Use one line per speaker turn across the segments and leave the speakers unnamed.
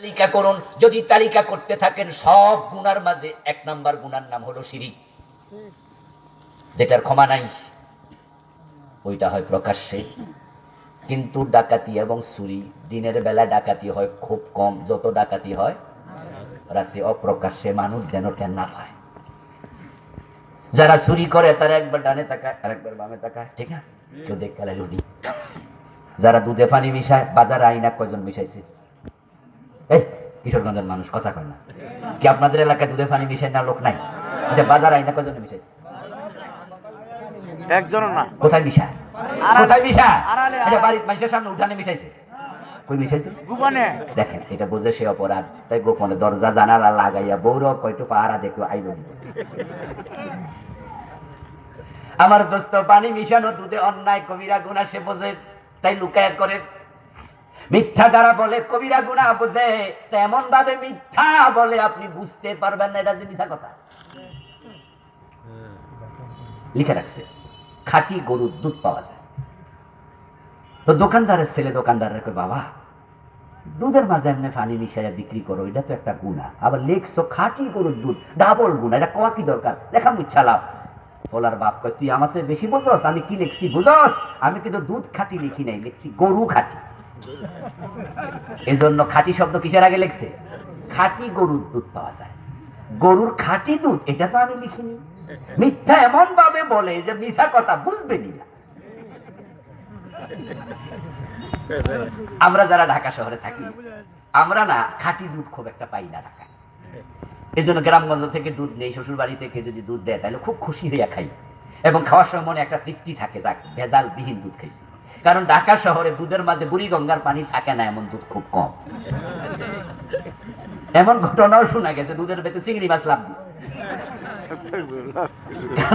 তালিকা করুন। যদি তালিকা করতে থাকেন সব গুনার মাঝে 1 নাম্বার গুনার নাম হলো শিরিক, যেটার ক্ষমা নাই। ওইটা হয় প্রকাশ্যে, কিন্তু ডাকাতি এবং চুরি দিনের বেলা ডাকাতি হয় খুব কম, যত ডাকাতি হয় রাতে অপ্রকাশ্যে, মানুষ যেন টের না পায়। যারা চুরি করে তারা একবার ডানে তাকায় আর একবার বামে তাকায়, ঠিক না? কেউ দেখতে লুডি। যারা দুধে পানি মিশায়, বাজারে আইনা কয়জন মিশাইছে? এই কিশোরগঞ্জের মানুষ কথা কয় না কি? আপনাদের এলাকায় দুধে পানি মিশাই না লোক নাই? আচ্ছা, বাজার আইনা কয়জন মিশাইছে?
একজন না।
কোথায় মিশায়? কোথায় মিশায়? আচ্ছা, বাড়ির মানুষের সামনে উঠানে মিশাইছে? কই মিশাইছে? গোপনে। দেখেন, এটা বুঝে সে অপরাধ, তাই গোপনে দরজা জানালা লাগাইয়া বৌরব কয়টু পাহারা দেখো আইব। আমার দোস্ত, পানি মিশানো দুধে অন্যায় কবিরা গুনাহ সে বোঝে, তাই লুকায়া করে। মিথ্যা যারা বলে কবিরা গুনাহ বোঝে, এমন ভাবে মিথ্যা বলে আপনি বুঝতে পারবেন না এটা যে মিথ্যা কথা। লিখে রাখছে খাঁটি গরুর দুধ পাওয়া যায়। তো দোকানদারের ছেলে দোকানদারের কই, বাবা দুধের মাঝে এমনি পানি মিশাইয়া বিক্রি করো, এটা তো একটা গুনাহ। আবার লেখছো খাঁটি গরুর দুধ, ডাবল গুনাহ, এটা কোয়া কি দরকার? লেখা মুচ্ছা লাভ। বলার বাপ কয়, তুই আমার চেয়ে বেশি বুঝস? আমি কি লিখছি বুঝস? আমি কিন্তু দুধ খাঁটি লিখি নাই, লিখছি গরু খাঁটি। এজন্য খাঁটি শব্দ কিসের আগে লিখছে? খাঁটি গরুর দুধ পাওয়া যায়, গরুর খাঁটি দুধ, এটা তো আমি লিখিনি। মিথ্যা এমন ভাবে বলে যে মিথ্যা কথা বুঝবেনি না। আমরা যারা ঢাকা শহরে থাকি, আমরা না খাঁটি দুধ খুব একটা পাই না ঢাকায়। এই জন্য গ্রামগঞ্জ থেকে দুধ নেই, শ্বশুর বাড়ি থেকে যদি দুধ দেয় তাহলে খুব খুশি হইয়া খাই, এবং খাওয়ার সময় মনে একটা তৃপ্তি থাকে, যাক ভেজাল বিহীন দুধ খাইছি। কারণ ঢাকা শহরে দুধের মাঝে বুড়ি গঙ্গার পানি থাকে না, এমন দুধ খুব কম। এমন ঘটনাও শোনা গেছে দুধের ভেতরে চিংড়ি মাছ লাভ দিচ্ছে।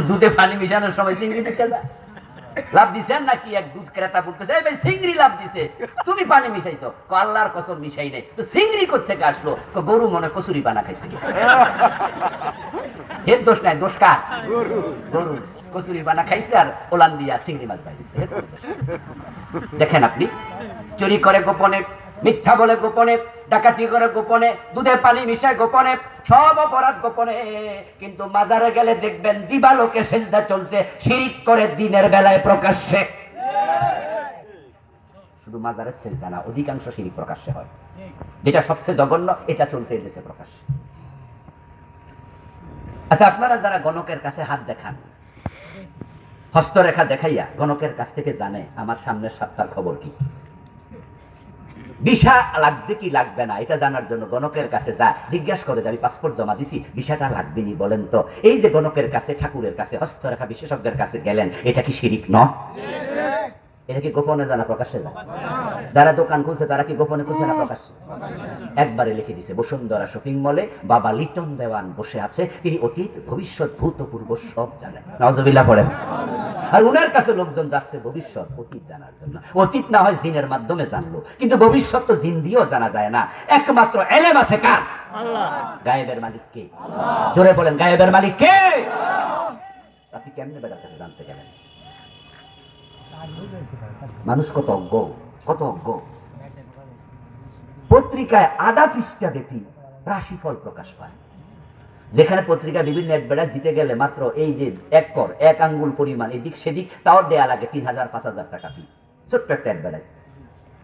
দুধে পানি মিশানোর সময় চিংড়ি দিতে যায়, লাভ দিছেন নাকি? এক দুধ ক্রেতা বলতেছে, এই ভাই চিংড়ি লাভ দিছে, তুমি পানি মিশাইছো? আল্লাহর কসম মিশাই নাই। তো চিংড়ি কোত্থেকে আসলো? গরু মনে কচুরি পানা খাইছিল। এর দোষ নাই, দোষ কার? গরু কচুরি পানা খাইছে আর ওলান দিয়া চিংড়ি মাছ পাইছে। দেখেন আপনি, চুরি করে গোপনে, মিথ্যা বলে গোপনে, ডাকাতি করে গোপনে, দুধে পানি মিশায় গোপনে, সব অপরাধ গোপনে। কিন্তু মাজারে গেলে দেখবেন দিবালোকে সেজদা চলছে, শিরিক করে দিনের বেলায় প্রকাশ্যে। শুধু মাজারের সেজদা না, অধিকাংশ শিরিক প্রকাশ্যে হয়। যেটা সবচেয়ে জঘন্য, এটা চলছে এই দেশে প্রকাশ্যে। আচ্ছা, আপনারা যারা গণকের কাছে হাত দেখান, হস্তরেখা দেখাইয়া গণকের কাছ থেকে জানে আমার সামনের সপ্তাহের খবর কি, ভিসা লাগবে কি লাগবে না, এটা জানার জন্য গণকের কাছে যায়, জিজ্ঞাসা করে যে আমি পাসপোর্ট জমা দিছি, ভিসাটা লাগবে নি বলেন তো। এই যে গণকের কাছে, ঠাকুরের কাছে, হস্তরেখা বিশেষজ্ঞের কাছে গেলেন, এটা কি শিরিক নয়? এটা কি গোপনে জানা প্রকাশ্যে যায়? যারা দোকান খুলছে তারা কি গোপনে খুলছে না প্রকাশ্যে? একবারে লিখে দিছে, বসুন্ধরা শপিং মলে বাবা লিটন দেওয়ান বসে আছে, তিনি অতীত ভবিষ্যৎ ভূতপূর্ব সব জানেন। নাউজুবিল্লাহ পড়েন। আর উনার কাছে লোকজন যাচ্ছে ভবিষ্যৎ অতীত জানার জন্য। অতীত না হয় জিনের মাধ্যমে জানলো, কিন্তু ভবিষ্যৎ তো জিন দিয়েও জানা যায় না। একমাত্র এলেম আছে কার? আল্লাহ। গায়েবের মালিক কে? জোরে বলেন, গায়েবের মালিক কে? আপনি কেমনে বেটার কাছে জানতে গেলেন? মানুষ কত অজ্ঞ, কত অজ্ঞ। পত্রিকায় আধা পৃষ্ঠা দেখি রাশিফল প্রকাশ পায়, যেখানে পত্রিকায় বিভিন্ন অ্যাডভার্টাইজ দিতে গেলে মাত্র এই যে এক আঙ্গুল পরিমাণ এদিক সেদিক, তাও দেয়া লাগে 3000 5000 টাকা ফি। ছোট্ট একটা অ্যাডভার্টাইজ,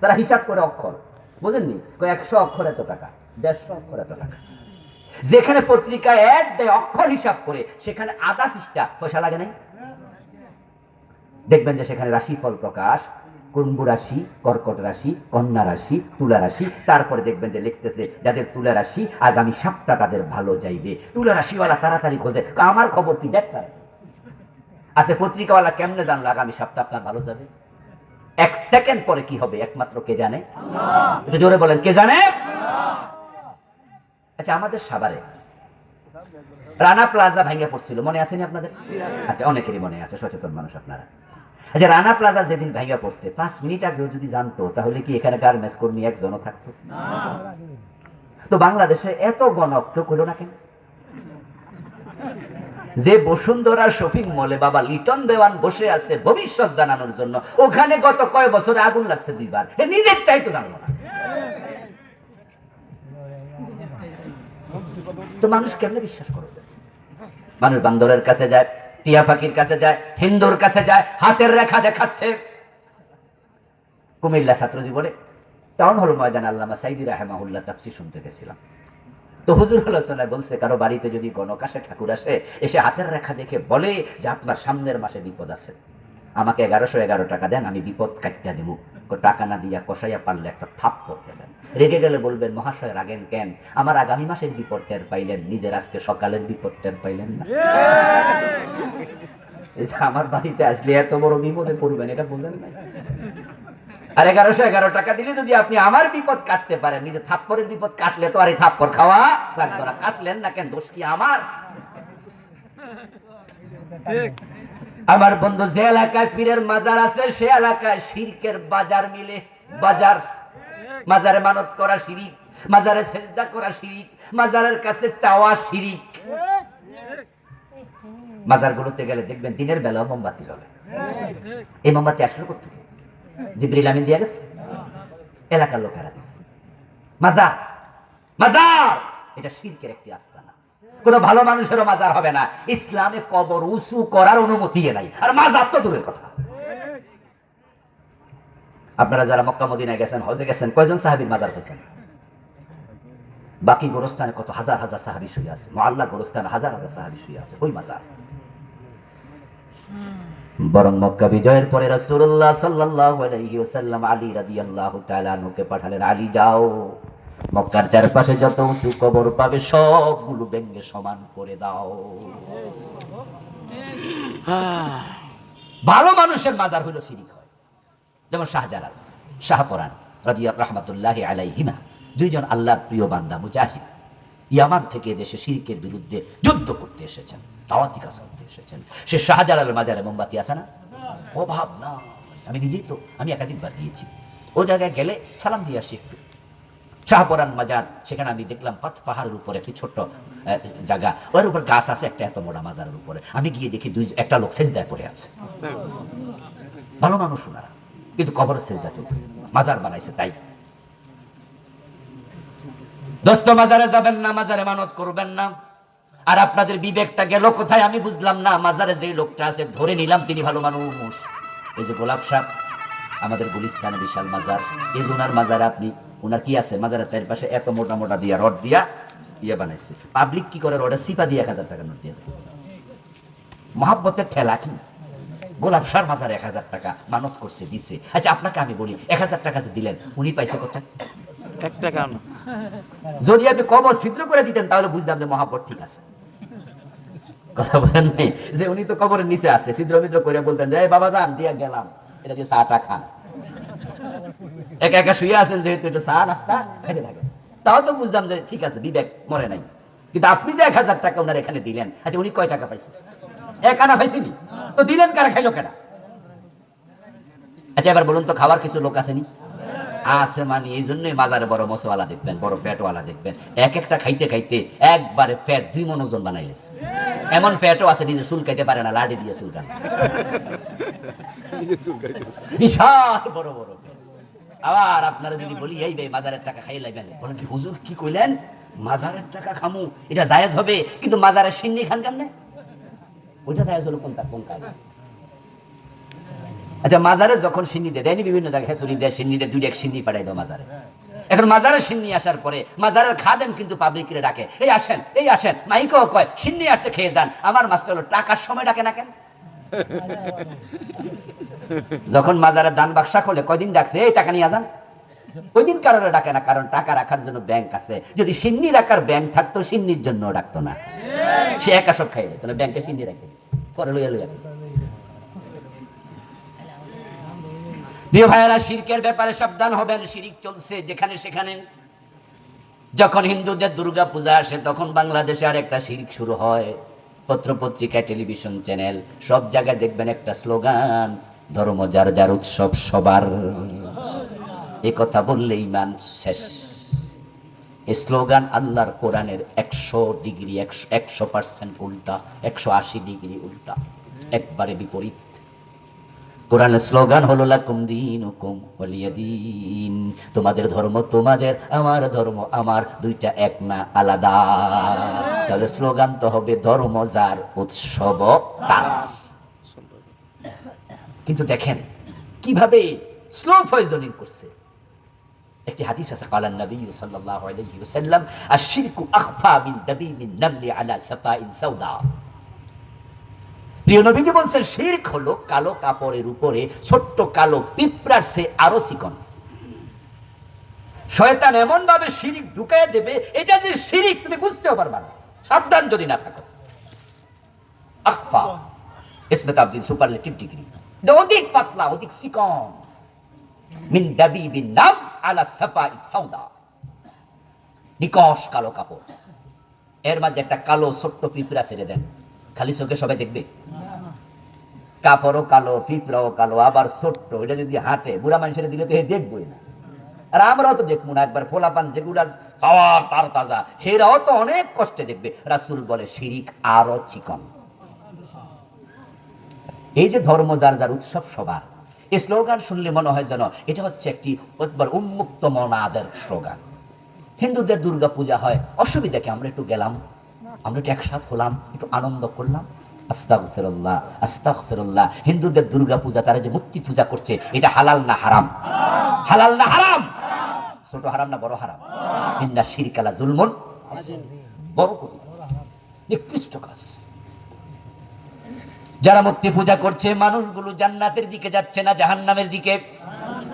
তারা হিসাব করে অক্ষর, বুঝেননি? 100 অক্ষর এত টাকা, 150 অক্ষর এত টাকা। যেখানে পত্রিকায় অ্যাড দেয় অক্ষর হিসাব করে, সেখানে আধা পৃষ্ঠা পয়সা লাগে নাই। দেখবেন যে সেখানে রাশিফল প্রকাশ, কুম্ভ রাশি, কর্কট রাশি, কন্যা রাশি, তুলা রাশি। তারপরে দেখবেন যে লিখতেছে যাদের তুলা রাশি আগামী সপ্তাহ তাদের ভালো যাইবে। তুলা রাশিওয়ালা তাড়াতাড়ি খোঁজে, আমার খবর কি দেখ। আচ্ছা, পত্রিকাওয়ালা কেমনে জানলো আগামী সপ্তাহ আপনার ভালো যাবে? 1 সেকেন্ড পরে কি হবে একমাত্র কে জানে? একটু জোরে বলেন, কে জানে? আচ্ছা, আমাদের সাভারে রানা প্লাজা ভেঙে পড়ছিল, মনে আছেনি আপনাদের? আচ্ছা, অনেকেরই মনে আছে, সচেতন মানুষ আপনারা। আচ্ছা, রানা প্লাজা যেদিন ভেঙে পড়ছে 5 মিনিট আগেও যদি জানতো, তাহলে কি এখানে গার্মেন্টস কর্মী একজনও থাকতো? তো বাংলাদেশে এত গণক কেউ করলো না কেন? যে বসুন্ধরা শপিং মলে বাবা লিটন দেওয়ান বসে আছে ভবিষ্যৎ জানানোর জন্য, ওখানে গত কয় বছরে আগুন লাগছে 2 বার, নিজেরটাই তো জানলো না। তো মানুষ কেমনে বিশ্বাস করবে? মানুষ বান্দরের কাছে যায়, টিয়া পাখির কাছে যায়, হিন্দুর কাছে যায়, হাতের রেখা দেখাচ্ছে। কুমিল্লা ছাত্র জীবনে টাউন হল ময়দানে আল্লামা সাইদি রাহিমাহুল্লাহ তাফসীর শুনতে গেছিলাম। তো হুজুর আলোচনায় বলছে, কারো বাড়িতে যদি গণক আসে, ঠাকুর আসে, এসে হাতের রেখা দেখে বলে যে আপনার সামনের মাসে বিপদ আছে, আমাকে 1111 টাকা দেন, আমি বিপদ কাটিয়ে দেব। টাকা না দিয়া কষাইয়া পারলে একটা থাপ করতে দেন। রেগে গেলে বলবেন, মহাশয় রাগেন কেন? আমার আগামী মাসের বিপদ টের পাইলেন, নিজের আজকে সকালের বিপদ টের পাইলেন না। আমার বাড়িতে আসলে এত বড় বিপদে পড়বেন, এটা বললেন না। আর 1111 টাকা দিলে যদি আপনি আমার বিপদ কাটতে পারেন, নিজে থাপ্পরের বিপদ কাটলে তো আর এই থাপ্পর খাওয়া লাগতো না। কাটলেন না কেন? দোষ কি আমার? আমার বন্ধু, যে এলাকায় পীরের মাজার আছে সে এলাকায় শিরকের বাজার মিলে। বাজার, মাজারে মানত করা শিরিক, মাজারে সেজদা করা শিরিক, মাজারের কাছে চাওয়া শিরিক। মাজারগুলোতে গেলে দেখবেন দিনের বেলা মোমবাতি জ্বলে। এই মোমবাতি আসলে করতে জিবরিল আমিন দিয়ে গেছে, এলাকার লোকেরা দিচ্ছে। মাজার, মাজার এটা শিরকের একটি আস্তানা। কোন ভালো মানুষেরও মাজার হবে না। ইসলামে কবর উঁচু করার অনুমতি নাই, আর মাজার তো দূরের কথা। আপনারা যারা মক্কা মদিনায় গেছেন, হজে গেছেন, কয়জন সাহাবীর মাজার পেয়েছেন? বাকি গোরস্থানে কত হাজার হাজার সাহাবী শুয়ে আছে, মুআল্লা গোরস্থানে হাজার হাজার সাহাবী শুয়ে আছে, ওই মাজার। বরং মক্কা বিজয়ের পরে রাসূলুল্লাহ সাল্লাল্লাহু আলাইহি ওয়াসাল্লাম আলী রাদিয়াল্লাহু তাআলা আনহুকে পাঠালেন, আলী যাও, মক্কার চারপাশে যত উঁচু কবর পাবে সবগুলো ভেঙে সমান করে দাও। ভালো মানুষের মাজার হইল শিরিক হয়। যেমন শাহজালাল, শাহপরান রাহমাতুল্লাহি আলাইহিমা, দুইজন আল্লাহর প্রিয় বান্দা মুজাহিদ, ইয়ামান থেকে দেশে শিরকের বিরুদ্ধে যুদ্ধ করতে এসেছেন, দাওয়াতি কাজ করতে এসেছেন। সে শাহজালালের মাজারে মোমবাতি আছে না? অভাব না, আমি নিজেই তো, আমি একাধিকবার গিয়েছি। ওই জায়গায় গেলে সালাম দিয়ে আসি একটু। শাহপরান মাজার, সেখানে আমি দেখলাম পাহাড়ের উপরে একটি ছোট্ট জায়গা, ওর উপর গাছ আছে একটা এত মোটা মাজারের উপরে। আমি গিয়ে দেখি একটা লোক সেজদায় পড়ে আছে। ভালো মানুষ ওনারা, কিন্তু কবরের সেজদা চলছে, মাজার বানাইছে তাই। দোস্ত, মাজারে যাবেন না, মাজারে মানত করবেন না। আর আপনাদের বিবেকটা গেল কোথায় আমি বুঝলাম না। মাজারে যে লোকটা আছে ধরে নিলাম তিনি ভালো মানুষ। এই যে গোলাপ সাহেব, আমাদের গুলিস্তানে বিশাল মাজার, এই যে ওনার মাজারে আপনি, ওনার কি আছে, মাজারের চারপাশে এত মোটা মোটা দিয়া রড দিয়া ইয়ে বানাইছে। পাবলিক কি করে, রডের সিপা দিয়ে 1000 টাকা নোট দিয়ে দেয়। মহাব্বতের ঠেলা কি? গোলাপ সাহেব মাজারে 1000 টাকা মানত করছে, দিছে। আচ্ছা আপনাকে আমি বলি, 1000 টাকা যে দিলেন উনি পাইছে কোথায়?
1 টাকা না।
যদি আপনি কবর ছিদ্র করে দিতেন তাহলে বুঝতাম যে মহাব্বত ঠিক আছে। কথা বলেন নাই? যে উনি তো কবরের নিচে আছে, ছিদ্র মিদ্র করে বলতেন যে বাবা যান দিয়া গেলাম, এটা দিয়ে চাটা খান। একা একা শুয়ে আছেন যেহেতু, এটা চা নাস্তা খেতে থাকে, তাও তো বুঝতাম যে ঠিক আছে, বিবেক মরে নাই। কিন্তু আপনি যে 1000 টাকা ওনার এখানে দিলেন, আচ্ছা উনি কয় টাকা পাইছে? 1 আনা পাইছেনি তো, দিলেন কারা, খাইলো কেনা? আচ্ছা এবার বলুন তো, খাওয়ার কিছু লোক আসেনি? আছে, মানে এই জন্যই মাজারে বড় মশওয়ালা দেখবেন, বড় পেটওয়ালা দেখবেন, এক একটা খাইতে খাইতে একবারে পেট 2 মণ ওজন বানাইলেছে। এমন পেটও আছে নিজে চুল খাইতে পারে না, লাঠি দিয়ে চুল কাটে, বিশাল বড় বড় পেট। আবার আপনারা যদি বলি এই ভাই মাজারের টাকা খাই লাগবেন, বলেন কি হুজুর কি কইলেন, মাজারের টাকা খামু, এটা জায়েজ হবে, কিন্তু মাজারের সিন্নি খান কেমনে? ওইটা জায়েজ হলো কোনটা, কোন কাজ? আচ্ছা মাজারে যখন সিন্নি দেয়নি, বিভিন্ন জায়গায় হেসুরি দেয়, সিন্নি দেয়, 2 সিন্নি পাঠাই দাও মাজারে। এখন মাজারের সিন্নি আসার পরে মাজারের খাদেম কিন্তু পাবলিকরে ডাকে, এই আসেন, এই আসেন, মাইকও কয় সিন্নি আসে খেয়ে যান। আমার মাস্টার হলো টাকার সময় ডাকে না কেন? যখন মাজারের দান বাক্সা খোলে কয়দিন ডাকছে, এই টাকা নিয়ে যান, ওই দিন কারোর ডাকে না, কারণ টাকা রাখার জন্য ব্যাংক আছে। যদি সিন্নি রাখার ব্যাংক থাকতো সিন্নির জন্য ডাকতো না, সে একা সব খাই যেত না, ব্যাংকে সিন্নি রাখে পরে লইয়া লইয়া। প্রিয় ভাইয়েরা, শিরকের ব্যাপারে সাবধান হবেন। শিরিক চলছে যেখানে সেখানে। যখন হিন্দুদের দুর্গা পূজা আসে তখন বাংলাদেশে আর একটা শিরক শুরু হয়। পত্র পত্রিকা, টেলিভিশন চ্যানেল, সব জায়গায় দেখবেন একটা স্লোগান, ধর্ম যার যার, উৎসব সবার। এ কথা বললে ঈমান শেষ। এই স্লোগান আল্লাহর কোরআনের 100 ডিগ্রি 100% উল্টা, 180 ডিগ্রি উল্টা, একবারে বিপরীত। কোরআনের স্লোগান হলো লাকুম দীনুকুম ওয়ালিয়া দীন, তোমাদের ধর্ম তোমাদের, আমার ধর্ম আমার, দুইটা এক না, আলাদা। তাহলে স্লোগান তো হবে ধর্ম যার উৎসব তার। কিন্তু দেখেন কিভাবে স্লো পয়জনিং করছে। একটি হাদিস আছে, কালান নবী সাল্লাল্লাহু আলাইহি ওয়াসাল্লাম আশ-শিরকু আখফা মিন দাবিমিন নামলি আলা সাফাইন সাউদা। প্রিয় নবীজি বলছেন শিরক হলো কালো কাপড়ের উপরে ছোট্ট কালো পিঁপড়ার চেয়ে আরো চিকন। শয়তান এমন ভাবে শিরিক ঢুকায় দেবে, এটা যে শিরিক তুমি বুঝতেও পারবা না, সাবধান যদি না থাকো। আখফা ইসমে তাবদীল সুপারলেটিভ ডিগ্রি, অধিক পাতলা অধিক চিকন। মিন দাবিবিন নাম আলা সাফাই সাউদা, নিকশ কালো কাপড়, এর মাঝে একটা কালো ছোট্ট পিঁপড়া ছেড়ে দেন, খালি চোখে সবাই দেখবে? কাপড়ও কালো, পিঁপড়াও কালো, আবার ছোট্ট। এটা যদি হাঁটে বুড়া মানুষের দিলে তো দেখবই না। আর আমরাও তো দেখবো না, একবার ফোলাপান যেগুলা খাওয়ার তার তাজা, হেরাও তো অনেক কষ্টে দেখবে। রাসূল বলে শিরিক আরো চিকন। এই যে ধর্ম যার যার উৎসব সবার, এই স্লোগান শুনলে মনে হয় যেন এটা হচ্ছে একটি একবার উন্মুক্ত মনাদের স্লোগান। হিন্দুদের দুর্গা পূজা হয়, অসুবিধা কি? আমরা একটু গেলাম, আমরা একটু একসাথ হলাম, একটু আনন্দ করলাম। আস্তাগফিরুল্লাহ আস্তাগফিরুল্লাহ। হিন্দুদের দুর্গা পূজা, তারা যে মূর্তি পূজা করছে, এটা হালাল না হারাম? হালাল না হারাম? ছোট হারাম না বড় হারাম? ইন্না শিরকা লা যুলমুন, বড় নিকৃষ্ট কাজ। যারা মূর্তি পূজা করছে, মানুষগুলো জান্নাতের দিকে যাচ্ছে না জাহান্নামের দিকে।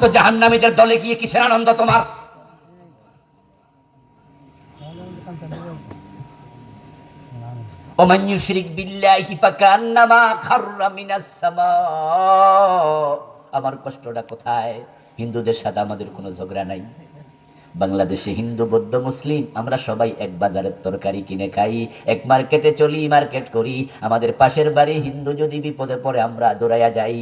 তো জাহান্নামীদের দলে গিয়ে কিসের আনন্দ তোমার? ওমান ইউশরিক বিল্লাহি ফাকান্নামা খাররা মিনাস সামা। আমার কষ্টটা কোথায়? হিন্দুদের সাথে আমাদের কোনো ঝগড়া নাই। বাংলাদেশে হিন্দু বৌদ্ধ মুসলিম আমরা সবাই এক বাজারের তরকারি কিনে খাই, এক মার্কেটে চলি, মার্কেট করি। আমাদের পাশের বাড়ি হিন্দু যদি বিপদে পড়ে আমরা দৌড়াইয়া যাই।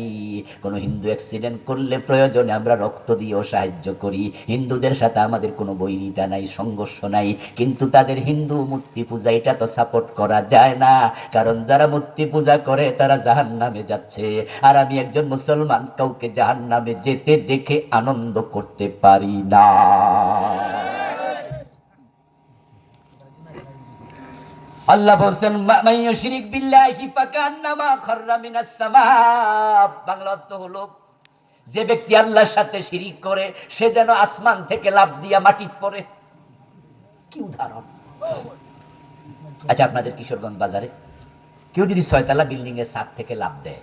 কোনো হিন্দু অ্যাক্সিডেন্ট করলে প্রয়োজনে আমরা রক্ত দিয়েও সাহায্য করি। হিন্দুদের সাথে আমাদের কোনো বৈরিতা নাই, সংঘর্ষ নাই। কিন্তু তাদের হিন্দু মূর্তি পূজা, এটা তো সাপোর্ট করা যায় না, কারণ যারা মূর্তি পূজা করে তারা জাহান্নামে যাচ্ছে। আর আমি একজন মুসলমান, কাউকে জাহান্নামে যেতে দেখে আনন্দ করতে পারি না। আল্লাহ বলেন মান ইউশরিক বিল্লাহি ফাকান্নামা খাররা মিনাস সামা। বাংলা অর্থ হলো, যে ব্যক্তি আল্লাহর সাথে শিরিক করে সে যেন আসমান থেকে লাফ দিয়া মাটিতে পড়ে। কি উদাহরণ! আচ্ছা, আপনাদের কিশোরগঞ্জ বাজারে কেউ যদি 6 তলা বিল্ডিং এর ছাদ থেকে লাফ দেয়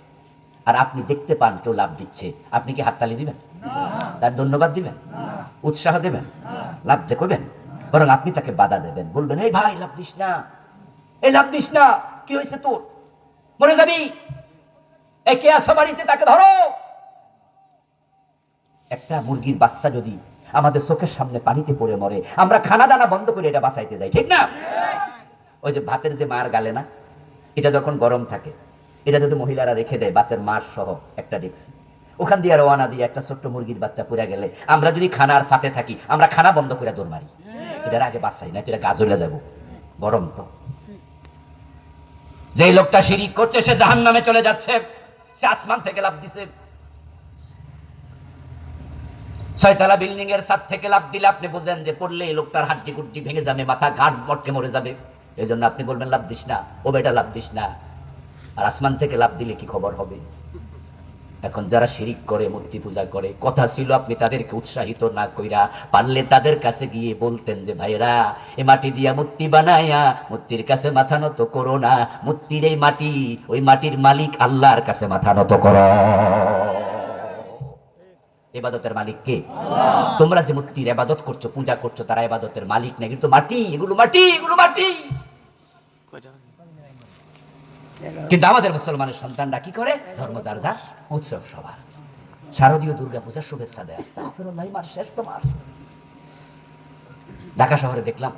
আর আপনি দেখতে পান কেউ লাফ দিচ্ছে, আপনি কি হাততালি দিবেন? তার ধন্যবাদ দিবেন? উৎসাহ দেবেন? লাফ দেখবেন? বরং আপনি তাকে বাধা দেবেন, বলবেন এই ভাই লাফ দিস না, এই লাফ দিস না, কি হয়েছে তোর, মরে যাবি, এই কে আছে বাড়িতে, তাকে ধরো। একটা মুরগির বাচ্চা যদি আমাদের চোখের সামনে পানিতে পড়ে মরে, আমরা খানা দানা বন্ধ করে এটা বাঁচাইতে যাই, ঠিক না? ওই যে ভাতের যে মার গালে না, এটা যখন গরম থাকে, এটা যদি মহিলারা রেখে দেয় ভাতের মার সহ একটা ডেক্সি, ওখান দিয়ে রওনা দিয়ে একটা ছোট্ট মুরগির বাচ্চা পড়ে গেলে আমরা যদি খানার ফাঁকে থাকি, আমরা খানা বন্ধ করে দৌড় মারি, এটার আগে বাঁচাই না, এটা গাছ হইলে যাবো, গরম তো। যে লোকটা শিরিক করছে সে জাহান্নামে চলে যাচ্ছে, সে আসমান থেকে লাফ দিছে। 6 তলা বিল্ডিং এর ছাদ থেকে লাফ দিলে আপনি বুঝেন যে পড়লে এই লোকটার হাড্ডি গুড্ডি ভেঙে যাবে, মাথা ঘাট মটকে মরে যাবে। এই জন্য আপনি বলবেন লাফ দিস না, ও বেটা লাফ দিস না। আর আসমান থেকে লাফ দিলে কি খবর হবে? এখন যারা শিরিক করে, মূর্তি পূজা করে, কথা ছিল আপনি তাদেরকে উৎসাহিত না কইরা পারলে তাদের কাছে গিয়ে বলতেন যে ভাইরা, এই মাটি দিয়া মূর্তি বানায়া মূর্তির কাছে মাথা নত করো না, মূর্তির এই মাটি, ওই মাটির মালিক আল্লাহর কাছে মাথা নত করো। ইবাদতের মালিক কে? তোমরা যে মূর্তির ইবাদত করছো, পূজা করছো, তারা ইবাদতের মালিক না, কিন্তু মাটি, এগুলো মাটি, এগুলো মাটি। কিন্তু আমাদের মুসলমানের সন্তানরা কি করে? ধর্ম যার যার, উৎসব সবার। শারদীয় দুর্গা পূজার শুভেচ্ছা দেয়, আস্তাগফিরুল্লাহ, মাস শেষ তো মাস। ঢাকা শহরে দেখলাম,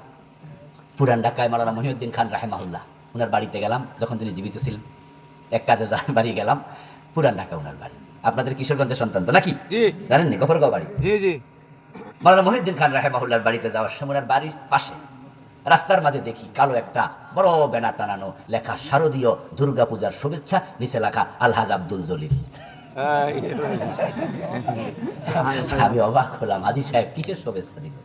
পুরান ঢাকায় মাওলানা মহিউদ্দিন খান রাহিমাহুল্লাহ, ওনার বাড়িতে গেলাম যখন তিনি জীবিত ছিলেন, এক কাজে বাড়ি গেলাম, পুরান ঢাকা ওনার বাড়ি। আপনাদের কিশোরগঞ্জের সন্তান তো নাকি? জানেননি? গফরগাঁও বাড়ি। মাওলানা মহিউদ্দিন খান রাহিমাহুল্লাহর বাড়িতে যাওয়ার সময় ওনার বাড়ির পাশে রাস্তার মাঝে দেখি কালো একটা বড় ব্যানার টানানো, লেখা শারদীয় দুর্গা পূজার শুভেচ্ছা, নিচে লেখা আলহাজ আব্দুল জলিল। আমি অবাক হলাম, হাজী সাহেব কিসের শুভেচ্ছা দিল?